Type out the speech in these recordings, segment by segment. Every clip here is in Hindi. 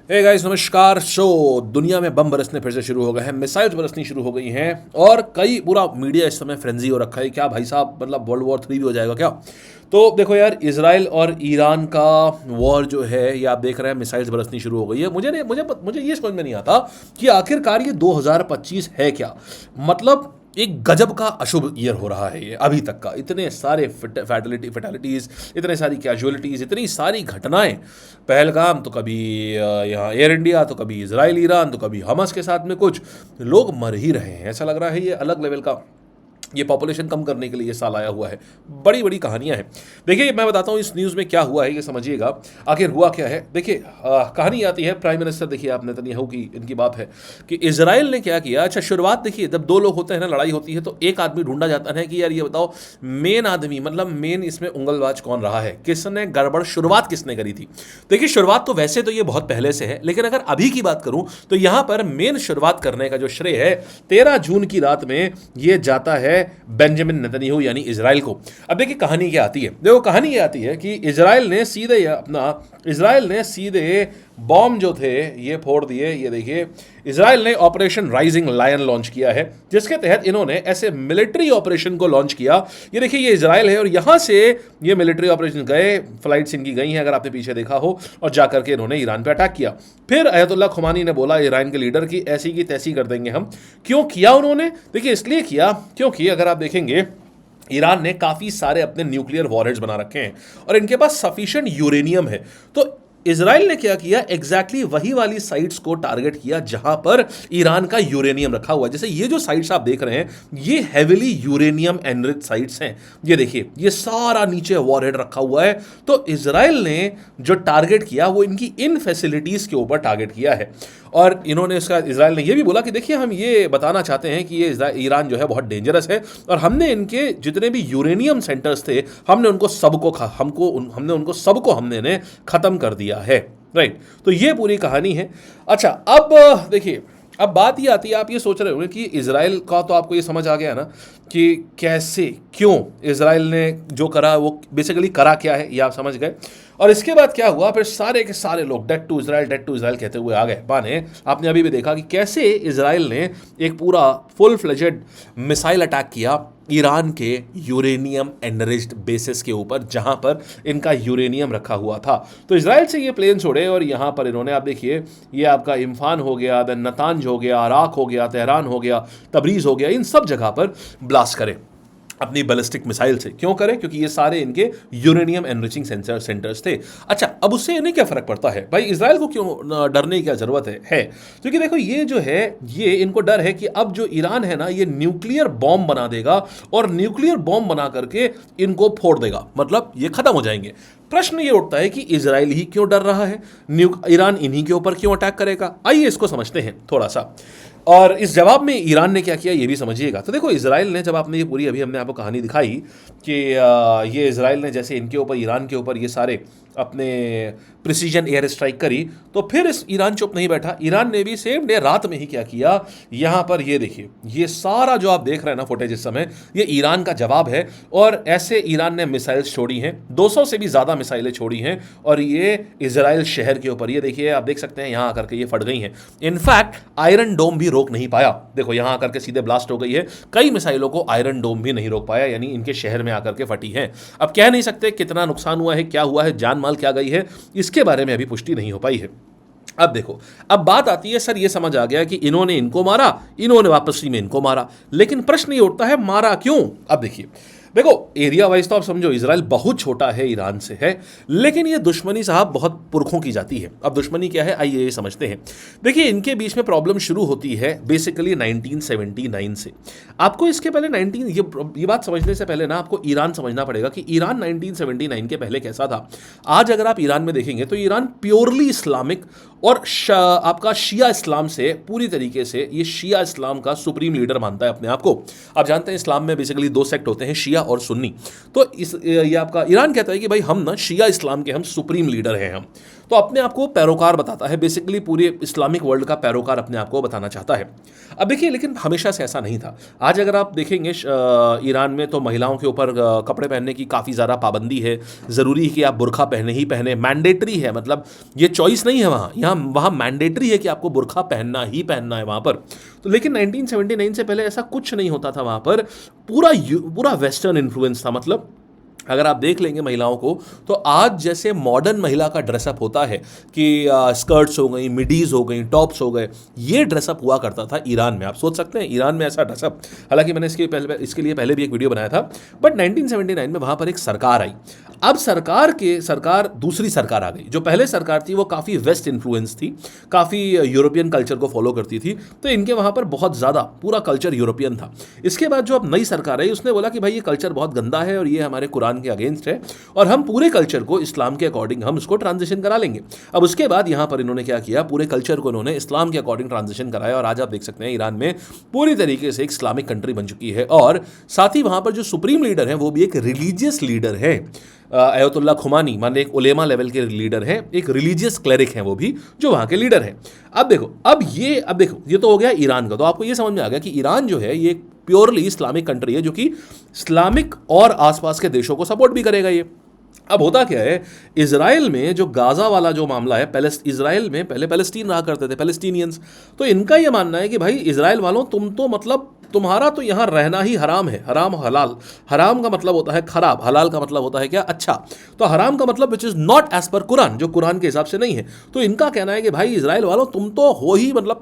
हे गाइस नमस्कार। दुनिया में बम बरसने फिर से शुरू हो गए हैं, मिसाइल्स बरसनी शुरू हो गई हैं और कई पूरा मीडिया इस समय फ्रेंजी हो रखा है। क्या भाई साहब, मतलब वर्ल्ड वॉर 3 भी हो जाएगा क्या? तो देखो यार, इसराइल और ईरान का वॉर जो है ये आप देख रहे हैं, मिसाइल्स बरसनी शुरू हो गई है। मुझे नहीं मुझे ये समझ में नहीं आता कि आखिरकार ये 2025 है क्या। मतलब एक गजब का अशुभ ईयर हो रहा है ये अभी तक का। इतने सारे फैटलिटीज़, इतने सारी कैजुअलिटीज़, इतनी सारी घटनाएं। पहलगाम तो कभी यहाँ एयर इंडिया, तो कभी इसराइल ईरान, तो कभी हमस के साथ में कुछ लोग मर ही रहे हैं। ऐसा लग रहा है ये अलग लेवल का, ये पॉपुलेशन कम करने के लिए ये साल आया हुआ है। बड़ी बड़ी कहानियां हैं। देखिए मैं बताता हूँ इस न्यूज़ में क्या हुआ है, ये समझिएगा आखिर हुआ क्या है। देखिए कहानी आती है प्राइम मिनिस्टर, देखिए आप नेतन्याहू की इनकी बात है कि इसराइल ने क्या किया। अच्छा शुरुआत देखिए, जब दो लोग होते हैं ना, लड़ाई होती है तो एक आदमी ढूंढा जाता है कि यार ये बताओ मेन आदमी, मतलब मेन इसमें उंगलबाज कौन रहा है, किसने गड़बड़ शुरुआत किसने करी थी। देखिए शुरुआत तो वैसे तो ये बहुत पहले से है, लेकिन अगर अभी की बात करूं तो यहां पर मेन शुरुआत करने का जो श्रेय है 13 जून की रात में ये जाता है बेंजामिन नेतन्याहू यानी इजराइल को। अब देखिए कहानी क्या आती है, देखो कहानी ये आती है कि इजराइल ने सीधे बॉम्ब जो थे ये फोड़ दिए। ये देखिए इजराइल ने ऑपरेशन राइजिंग लायन लॉन्च किया है, जिसके तहत इन्होंने ऐसे मिलिट्री ऑपरेशन को लॉन्च किया। ये देखिए ये इजराइल है और यहां से ये मिलिट्री ऑपरेशन गए, फ्लाइट्स इनकी गई हैं अगर आपने पीछे देखा हो, और जाकर के इन्होंने ईरान पे अटैक किया। फिर अयतुल्ला खुमानी ने बोला ईरान के लीडर की ऐसी की तैसी कर देंगे हम। क्यों किया उन्होंने? देखिए इसलिए किया क्योंकि अगर आप देखेंगे ईरान ने काफ़ी सारे अपने न्यूक्लियर वॉरहेड्स बना रखे हैं और इनके पास सफिशिएंट यूरेनियम है। तो इजराइल ने क्या किया, एग्जैक्टली वही वाली साइट्स को टारगेट किया जहां पर ईरान का यूरेनियम रखा हुआ है। जैसे ये जो साइट्स आप देख रहे हैं ये हेविली यूरेनियम एनरिच्ड साइट्स हैं। ये देखिए ये सारा नीचे वॉरहेड रखा हुआ है। तो इजराइल ने जो टारगेट किया वो इनकी इन फैसिलिटीज के ऊपर टारगेट किया है। और इन्होंने इसका, इजराइल ने यह भी बोला कि देखिए हम ये बताना चाहते हैं कि ये ईरान जो है बहुत डेंजरस है और हमने इनके जितने भी यूरेनियम सेंटर्स थे हमने उनको सबको हमने खत्म कर दिया है। राइट, तो ये पूरी कहानी है। अच्छा अब देखिए, अब बात ये आती है, आप ये सोच रहे होंगे कि इजराइल का तो आपको ये समझ आ गया ना कि कैसे क्यों इजराइल ने जो करा वो बेसिकली करा क्या है, ये आप समझ गए। और इसके बाद क्या हुआ, फिर सारे के सारे लोग डेड टू इजराइल कहते हुए आ गए माने। आपने अभी भी देखा कि कैसे इजराइल ने एक पूरा फुल फ्लेजेड मिसाइल अटैक किया ईरान के यूरेनियम एनरिच्ड बेसिस के ऊपर, जहां पर इनका यूरेनियम रखा हुआ था। तो इजराइल से ये प्लेन छोड़े और यहां पर इन्होंने, आप देखिए ये आपका इम्फान हो गया, देन नतांज हो गया, अराक हो गया, तेहरान हो गया, तबरीज हो गया, इन सब जगह पर ब्लास्ट करे अपनी बैलिस्टिक मिसाइल से। क्यों करें? क्योंकि ये सारे इनके यूरेनियम एनरिचिंग सेंटर्स थे। अच्छा अब उससे इन्हें क्या फर्क पड़ता है भाई, इजराइल को क्यों डरने की क्या जरूरत है? क्योंकि देखो ये जो है, ये इनको डर है कि अब जो ईरान है ना ये न्यूक्लियर बॉम्ब बना देगा और न्यूक्लियर बॉम्ब बना करके इनको फोड़ देगा, मतलब ये खत्म हो जाएंगे। प्रश्न ये उठता है कि इजराइल ही क्यों डर रहा है, ईरान इन्हीं के ऊपर क्यों अटैक करेगा? आइए इसको समझते हैं थोड़ा सा। और इस जवाब में ईरान ने क्या किया ये भी समझिएगा। तो देखो इजराइल ने, जब आपने ये पूरी अभी हमने आपको कहानी दिखाई कि ये इजराइल ने जैसे इनके ऊपर, ईरान के ऊपर ये सारे अपने प्रिसीजन एयर स्ट्राइक करी, तो फिर इस ईरान चुप नहीं बैठा। ईरान ने भी सेम डे रात में ही क्या किया, यहाँ पर ये देखिए ये सारा जो आप देख रहे हैं ना फुटेज इस समय, ये ईरान का जवाब है। और ऐसे ईरान ने मिसाइल्स छोड़ी हैं, 200 से भी ज़्यादा मिसाइलें छोड़ी हैं और ये इजराइल शहर के ऊपर, ये देखिए आप देख सकते हैं यहाँ आकर के ये फट गई हैं। इनफैक्ट आयरन डोम भी रोक नहीं पाया, देखो यहाँ आकर के सीधे ब्लास्ट हो गई है। कई मिसाइलों को आयरन डोम भी नहीं रोक पाया, यानी इनके शहर में आकर के फटी हैं। अब कह नहीं सकते कितना नुकसान हुआ है, क्या हुआ है, जान माल क्या गई है, इसके बारे में अभी पुष्टि नहीं हो पाई है। अब देखो, अब बात आती है, सर ये समझ आ गया कि इन्होंने इनको मारा, इन्होंने वापसी में इनको मारा, लेकिन प्रश्न ये उठता है मारा क्यों? अब देखो एरिया वाइज तो आप समझो इजराइल बहुत छोटा है, ईरान से है, लेकिन ये दुश्मनी साहब बहुत पुरखों की जाती है। अब दुश्मनी क्या है आइए ये समझते हैं। देखिए इनके बीच में प्रॉब्लम शुरू होती है बेसिकली 1979 से। आपको इसके पहले ये बात समझने से पहले ना आपको ईरान समझना पड़ेगा कि ईरान 1979 के पहले कैसा था। आज अगर आप ईरान में देखेंगे तो ईरान प्योरली इस्लामिक और आपका शिया इस्लाम से पूरी तरीके से, ये शिया इस्लाम का सुप्रीम लीडर मानता है अपने आप को। आप जानते हैं इस्लाम में बेसिकली 2 सेक्ट होते हैं, शिया और सुन्नी। तो ये आपका ईरान कहता है कि भाई हम ना शिया इस्लाम के हम सुप्रीम लीडर हैं हम। तो अपने आप को पैरोकार बताता है, बेसिकली पूरे इस्लामिक वर्ल्ड का पैरोकार अपने आप को बताना चाहता है। अब देखिए, लेकिन हमेशा से ऐसा नहीं था। आज अगर आप देखेंगे ईरान में तो महिलाओं के ऊपर कपड़े पहनने की काफ़ी ज़्यादा पाबंदी है, ज़रूरी है कि आप बुरखा पहने ही पहने, मैंडेटरी है, मतलब ये चॉइस नहीं है वहाँ मैंडेटरी है कि आपको बुरखा पहनना ही पहनना है वहाँ पर। तो लेकिन 1979 से पहले ऐसा कुछ नहीं होता था वहाँ पर, पूरा वेस्टर्न इन्फ्लुएंस था। मतलब अगर आप देख लेंगे महिलाओं को, तो आज जैसे मॉडर्न महिला का ड्रेसअप होता है कि स्कर्ट्स हो गई, मिडीज़ हो गई, टॉप्स हो गए, ये ड्रेसअप हुआ करता था ईरान में। आप सोच सकते हैं ईरान में ऐसा ड्रेसअप, हालांकि मैंने इसके लिए पहले भी एक वीडियो बनाया था। बट 1979 में वहाँ पर एक सरकार आई। अब सरकार दूसरी सरकार आ गई। जो पहले सरकार थी वो काफ़ी वेस्ट इन्फ्लुएंस थी, काफ़ी यूरोपियन कल्चर को फॉलो करती थी, तो इनके वहाँ पर बहुत ज़्यादा पूरा कल्चर यूरोपियन था। इसके बाद जो अब नई सरकार आई, उसने बोला कि भाई ये कल्चर बहुत गंदा है और ये हमारे कुरान के अगेंस्ट है, और हम पूरे कल्चर को इस्लाम के अकॉर्डिंग हम उसको ट्रांजिशन करा लेंगे। अब उसके बाद यहाँ पर इन्होंने क्या किया, पूरे कल्चर को इन्होंने इस्लाम के अकॉर्डिंग ट्रांजिशन कराया, और आज आप देख सकते हैं ईरान में पूरी तरीके से एक इस्लामिक कंट्री बन चुकी है। और साथ ही वहाँ पर जो सुप्रीम लीडर है वो भी एक रिलीजियस लीडर है। अयतुल्ला खुमानी, मान एक उलेमा लेवल के लीडर हैं, एक रिलीजियस क्लेरिक हैं वो भी, जो वहाँ के लीडर हैं। अब देखो ये तो हो गया ईरान का। तो आपको ये समझ में आ गया कि ईरान जो है ये प्योरली इस्लामिक कंट्री है, जो कि इस्लामिक और आसपास के देशों को सपोर्ट भी करेगा ये। अब होता क्या है, इजराइल में जो गाजा वाला जो मामला है, इजराइल में पहले पैलेस्टीन रहा करते थे, पैलेस्टीनियंस, तो इनका ये मानना है कि भाई इजराइल वालों, तुम तो मतलब तुम्हारा तो यहाँ रहना ही हराम है। हराम हलाल, हराम का मतलब होता है खराब, हलाल का मतलब होता है क्या, अच्छा। तो हराम का मतलब which is not as per Quran, जो कुरान के हिसाब से नहीं है। तो इनका कहना है कि भाई इजराइल वालों, तुम तो हो ही, मतलब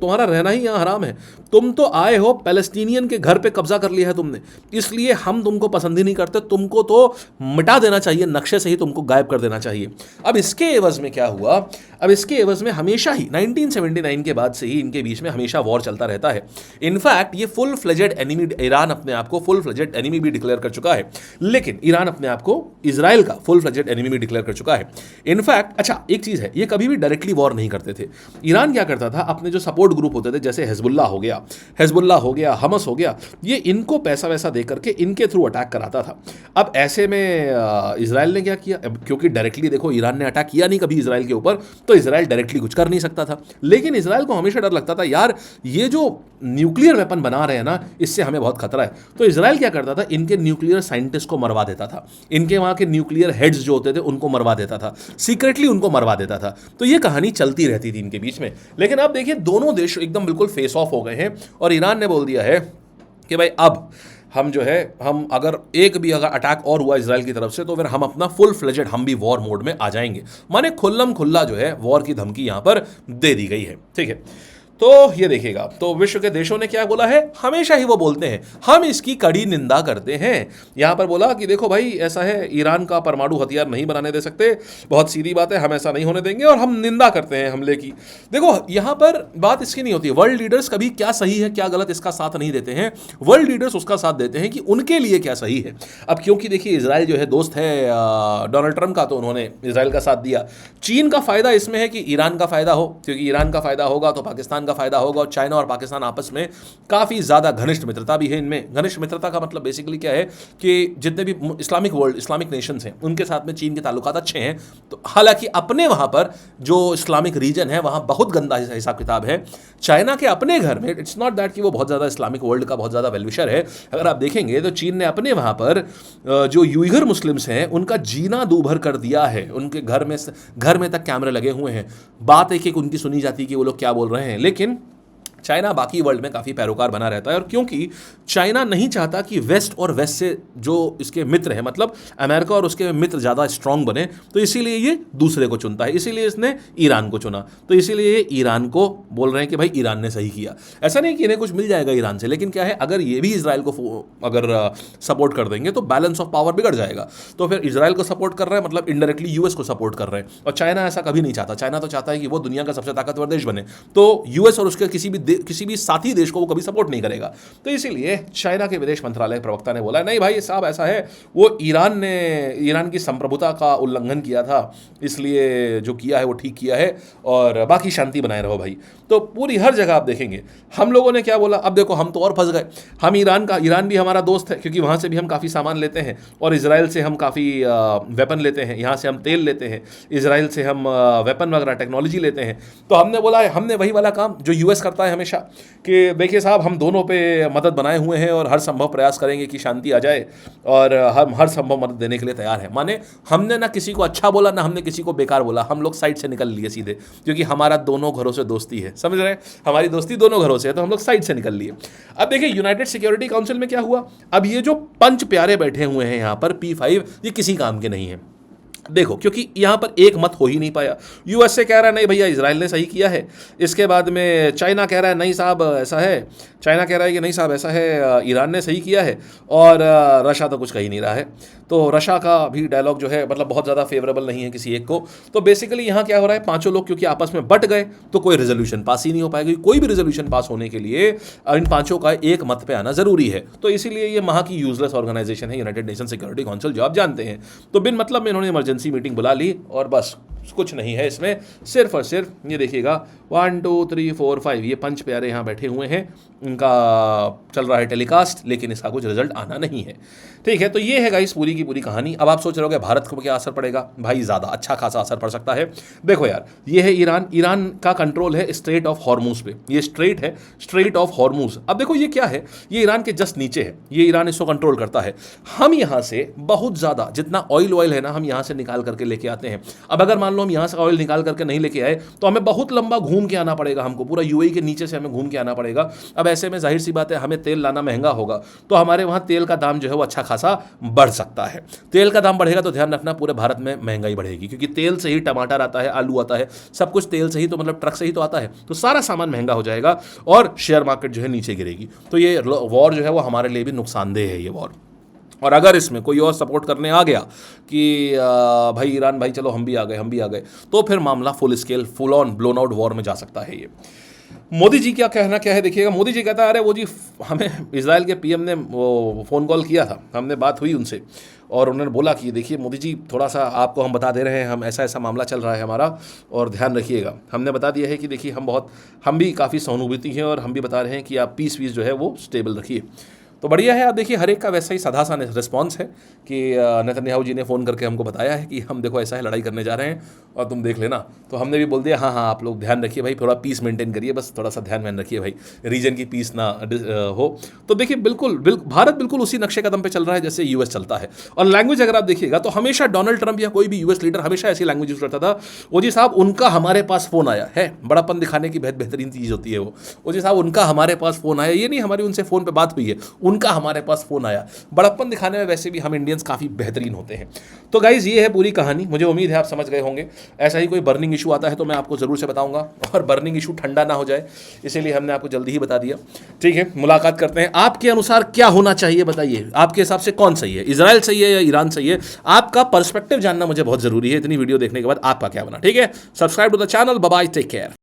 तुम्हारा रहना ही यहाँ हराम है। तुम तो आए हो, पैलेस्टीनियन के घर पे कब्जा कर लिया है तुमने, इसलिए हम तुमको पसंद ही नहीं करते, तुमको तो मिटा देना चाहिए, नक्शे से ही तुमको गायब कर देना चाहिए। अब इसके एवज में क्या हुआ, अब इसके एवज में हमेशा ही 1979 के बाद से ही इनके बीच में हमेशा वॉर चलता रहता है। इनफैक्ट ये फुल फ्लेजेड एनिमी, ईरान अपने आप को फुल फ्लेजेड एनिमी भी डिक्लेयर कर चुका है, लेकिन ईरान अपने आप को इजराइल का फुल फ्लेजेड एनिमी भी डिक्लेयर कर चुका है। इनफैक्ट अच्छा एक चीज है, ये कभी भी डायरेक्टली वॉर नहीं करते थे। ईरान क्या करता था, अपने जो सपोर्ट ग्रुप होते थे, जैसे हिजबुल्लाह हो गया, हमस हो गया, ये इनको पैसा वैसा दे करके इनके थ्रू अटैक कराता था। अब ऐसे में इजराइल ने क्या किया, क्योंकि डायरेक्टली देखो ईरान ने अटैक किया नहीं कभी इजराइल के ऊपर, तो इजराइल डायरेक्टली कुछ कर नहीं सकता था। लेकिन इजराइल को हमेशा डर लगता था, यार ये जो न्यूक्लियर वेपन बना रहे हैं ना, इससे हमें बहुत खतरा है। तो इजराइल क्या करता था, इनके न्यूक्लियर साइंटिस्ट को मरवा देता था, इनके वहाँ के न्यूक्लियर हेड्स जो होते थे उनको मरवा देता था, सीक्रेटली उनको मरवा देता था। तो ये कहानी चलती रहती थी इनके बीच में। लेकिन अब देखिए दोनों देश एकदम बिल्कुल फेस ऑफ हो गए हैं, और ईरान ने बोल दिया है कि भाई अब हम जो है, हम अगर अटैक और हुआ इजराइल की तरफ से, तो फिर हम अपना फुल फ्लेजेड हम भी वॉर मोड में आ जाएंगे। माने खुल्लम खुल्ला जो है वॉर की धमकी यहां पर दे दी गई है। ठीक है, तो ये देखिएगा, तो विश्व के देशों ने क्या बोला है, हमेशा ही वो बोलते हैं हम इसकी कड़ी निंदा करते हैं। यहां पर बोला कि देखो भाई ऐसा है, ईरान का परमाणु हथियार नहीं बनाने दे सकते, बहुत सीधी बात है, हम ऐसा नहीं होने देंगे, और हम निंदा करते हैं हमले की। देखो यहां पर बात इसकी नहीं होती, वर्ल्ड लीडर्स कभी क्या सही है क्या गलत इसका साथ नहीं देते हैं, वर्ल्ड लीडर्स उसका साथ देते हैं कि उनके लिए क्या सही है। अब क्योंकि देखिए इजराइल जो है दोस्त है डोनाल्ड ट्रंप का, तो उन्होंने इजराइल का साथ दिया। चीन का फायदा इसमें है कि ईरान का फायदा हो, क्योंकि ईरान का फायदा होगा तो पाकिस्तान का फायदा होगा, और चाइना और पाकिस्तान आपस में काफ़ी ज़्यादा घनिष्ठ मित्रता भी है इनमें। घनिष्ठ मित्रता का मतलब बेसिकली क्या है कि जितने भी इस्लामिक नेशंस हैं उनके साथ में चीन के ताल्लुकात अच्छे हैं। तो हालांकि अपने वहाँ पर जो इस्लामिक रीजन है वहाँ बहुत गंदा हिसाब किताब है। चाइना के अपने घर में इट्स नॉट दैट कि वो बहुत ज़्यादा इस्लामिक वर्ल्ड का बहुत ज़्यादा वेलविशर है। अगर आप देखेंगे तो चीन ने अपने वहाँ पर जो यूइगर मुस्लिम्स हैं उनका जीना दूभर कर दिया है, उनके घर में तक कैमरे लगे हुए हैं, बात एक उनकी सुनी जाती है कि वो लोग क्या बोल रहे हैं। लेकिन चाइना बाकी वर्ल्ड में काफ़ी पैरोकार बना रहता है, और क्योंकि चाइना नहीं चाहता कि वेस्ट और वेस्ट से जो इसके मित्र हैं, मतलब अमेरिका और उसके मित्र ज़्यादा स्ट्रांग बने, तो इसीलिए ये दूसरे को चुनता है, इसीलिए इसने ईरान को चुना। तो इसीलिए ये ईरान को बोल रहे हैं कि भाई ईरान ने सही किया। ऐसा नहीं कि इन्हें कुछ मिल जाएगा ईरान से, लेकिन क्या है, अगर ये भी इसराइल को अगर सपोर्ट कर देंगे तो बैलेंस ऑफ पावर बिगड़ जाएगा। तो फिर इसराइल को सपोर्ट कर रहे हैं मतलब इनडायरेक्टली यूएस को सपोर्ट कर रहे हैं, और चाइना ऐसा कभी नहीं चाहता। चाइना तो चाहता है कि वो दुनिया का सबसे ताकतवर देश बने, तो यूएस और उसके किसी भी किसी भी साथी देश को वो कभी सपोर्ट नहीं करेगा। तो इसीलिए चाइना के विदेश मंत्रालय प्रवक्ता ने बोला नहीं भाई साहब ऐसा है, वो ईरान की संप्रभुता का उल्लंघन किया था, इसलिए जो किया है वो ठीक किया है और बाकी शांति बनाए रहो भाई। तो पूरी हर जगह आप देखेंगे हम लोगों ने क्या बोला, अब देखो हम तो और फंस गए। हम ईरान भी हमारा दोस्त है क्योंकि वहाँ से भी हम काफ़ी सामान लेते हैं और इजराइल से हम काफ़ी वेपन लेते हैं, यहाँ से हम तेल लेते हैं, इजराइल से हम वेपन वगैरह टेक्नोलॉजी लेते हैं। तो हमने बोला है, हमने वही वाला काम जो यूएस करता है हमेशा कि देखिए साहब हम दोनों पे मदद बनाए हुए हैं और हर संभव प्रयास करेंगे कि शांति आ जाए और हम हर संभव मदद देने के लिए तैयार हैं। माने हमने ना किसी को अच्छा बोला ना हमने किसी को बेकार बोला, हम लोग साइड से निकल लिए सीधे, क्योंकि हमारा दोनों घरों से दोस्ती है, समझ रहे हैं, हमारी दोस्ती दोनों घरों से है, तो हम लोग साइड से निकल लिए। अब देखिए यूनाइटेड सिक्योरिटी काउंसिल में क्या हुआ, अब ये जो पंच प्यारे बैठे हुए हैं यहाँ पर P5, ये किसी काम के नहीं है। देखो क्योंकि यहाँ पर एक मत हो ही नहीं पाया। यूएसए कह रहा है नहीं भैया इजराइल ने सही किया है, इसके बाद में चाइना कह रहा है नहीं साहब ऐसा है, चाइना कह रहा है कि नहीं साहब ऐसा है, ईरान ने सही किया है, और रशिया तो कुछ कह ही नहीं रहा है। तो रशिया का भी डायलॉग जो है मतलब बहुत ज़्यादा फेवरेबल नहीं है किसी एक को। तो बेसिकली यहाँ क्या हो रहा है, पांचों लोग क्योंकि आपस में बट गए तो कोई रेजोल्यूशन पास ही नहीं हो पाएगा। कोई भी रेजोल्यूशन पास होने के लिए इन पांचों का एक मत पे आना जरूरी है। तो इसीलिए ये महा की यूजलेस ऑर्गेनाइजेशन है यूनाइटेड नेशन सिक्योरिटी काउंसिल, जो आप जानते हैं। तो बिन मतलब में इन्होंने इमरजेंसी मीटिंग बुला ली और बस कुछ नहीं है इसमें, सिर्फ और सिर्फ ये देखिएगा 1 2 3 4 5 ये पंच प्यारे यहाँ बैठे हुए हैं, इनका चल रहा है टेलीकास्ट, लेकिन इसका कुछ रिजल्ट आना नहीं है। ठीक है, तो ये है गाइस पूरी की पूरी कहानी। अब आप सोच रहे होगे भारत को क्या असर पड़ेगा, भाई ज़्यादा अच्छा खासा असर पड़ सकता है। देखो यार ये है ईरान का कंट्रोल है स्ट्रेट ऑफ हॉर्मूज पे, ये स्ट्रेट है, स्ट्रेट ऑफ हॉर्मूज। अब देखो ये क्या है, ये ईरान के जस्ट नीचे है, ये ईरान इसको कंट्रोल करता है। हम यहाँ से बहुत ज़्यादा जितना ऑयल है ना, हम यहाँ से निकाल करके लेके आते हैं। अब अगर मान लो हम यहाँ से ऑयल निकाल करके नहीं लेके आए तो हमें बहुत लंबा घूम के आना पड़ेगा, हमको पूरा यूएई के नीचे से हमें घूम के आना पड़ेगा। अब ऐसे में जाहिर सी बात है हमें तेल लाना महंगा होगा, तो हमारे वहाँ तेल का दाम जो है वो अच्छा खासा बढ़ सकता है। तेल का दाम बढ़ेगा तो ध्यान रखना पूरे भारत में महंगाई बढ़ेगी, क्योंकि तेल से ही टमाटर आता है, आलू आता है, सब कुछ तेल से ही, तो मतलब ट्रक से ही तो आता है, तो सारा सामान महंगा हो जाएगा और शेयर मार्केट जो है नीचे गिरेगी। तो ये वॉर जो है वो हमारे लिए भी नुकसानदेह है ये वॉर। और अगर इसमें कोई और सपोर्ट करने आ गया कि भाई ईरान भाई चलो हम भी आ गए, तो फिर मामला full scale full on blown out war में जा सकता है ये। मोदी जी क्या कहना क्या है देखिएगा। मोदी जी कहता है अरे वो जी हमें इजराइल के पीएम ने वो फ़ोन कॉल किया था, हमने बात हुई उनसे और उन्होंने बोला कि देखिए मोदी जी थोड़ा सा आपको हम बता दे रहे हैं, हम ऐसा मामला चल रहा है हमारा और ध्यान रखिएगा। हमने बता दिया है कि देखिए हम भी काफ़ी सहानुभूति हैं और हम भी बता रहे हैं कि आप पीस जो है वो स्टेबल रखिए। तो बढ़िया है। आप देखिए हर एक का वैसा ही साधा सा रिस्पॉन्स है कि नेतन्याहू जी ने फ़ोन करके हमको बताया है कि हम देखो ऐसा है, लड़ाई करने जा रहे हैं और तुम देख लेना। तो हमने भी बोल दिया हाँ आप लोग ध्यान रखिए भाई, थोड़ा पीस मेंटेन करिए, बस थोड़ा सा ध्यान रखिए भाई, रीजन की पीस ना हो। तो देखिए बिल्कुल भारत बिल्कुल उसी नक्शे कदम पे चल रहा है जैसे यूएस चलता है। और लैंग्वेज अगर आप देखिएगा तो हमेशा डोनाल्ड ट्रंप या कोई भी यूएस लीडर हमेशा ऐसी लैंग्वेज यूज करता था, वो जी साहब उनका हमारे पास फ़ोन आया है, बड़ापन दिखाने की बेहतरीन चीज़ होती है वो जी साहब उनका हमारे पास फ़ोन आया, ये नहीं हमारी उनसे फ़ोन पर बात हुई है, उनका हमारे पास फ़ोन आया। बड़प्पन दिखाने में वैसे भी हम इंडियंस काफ़ी बेहतरीन होते हैं। तो गाइज ये है पूरी कहानी, मुझे उम्मीद है आप समझ गए होंगे। ऐसा ही कोई बर्निंग इशू आता है तो मैं आपको ज़रूर से बताऊंगा, और बर्निंग इशू ठंडा ना हो जाए इसीलिए हमने आपको जल्दी ही बता दिया। ठीक है, मुलाकात करते हैं। आपके अनुसार क्या होना चाहिए बताइए, आपके हिसाब से कौन सही है, इजराइल सही है या ईरान सही है? आपका पर्सपेक्टिव जानना मुझे बहुत ज़रूरी है इतनी वीडियो देखने के बाद, आपका क्या बना। ठीक है, subscribe to the channel, bye bye, take care.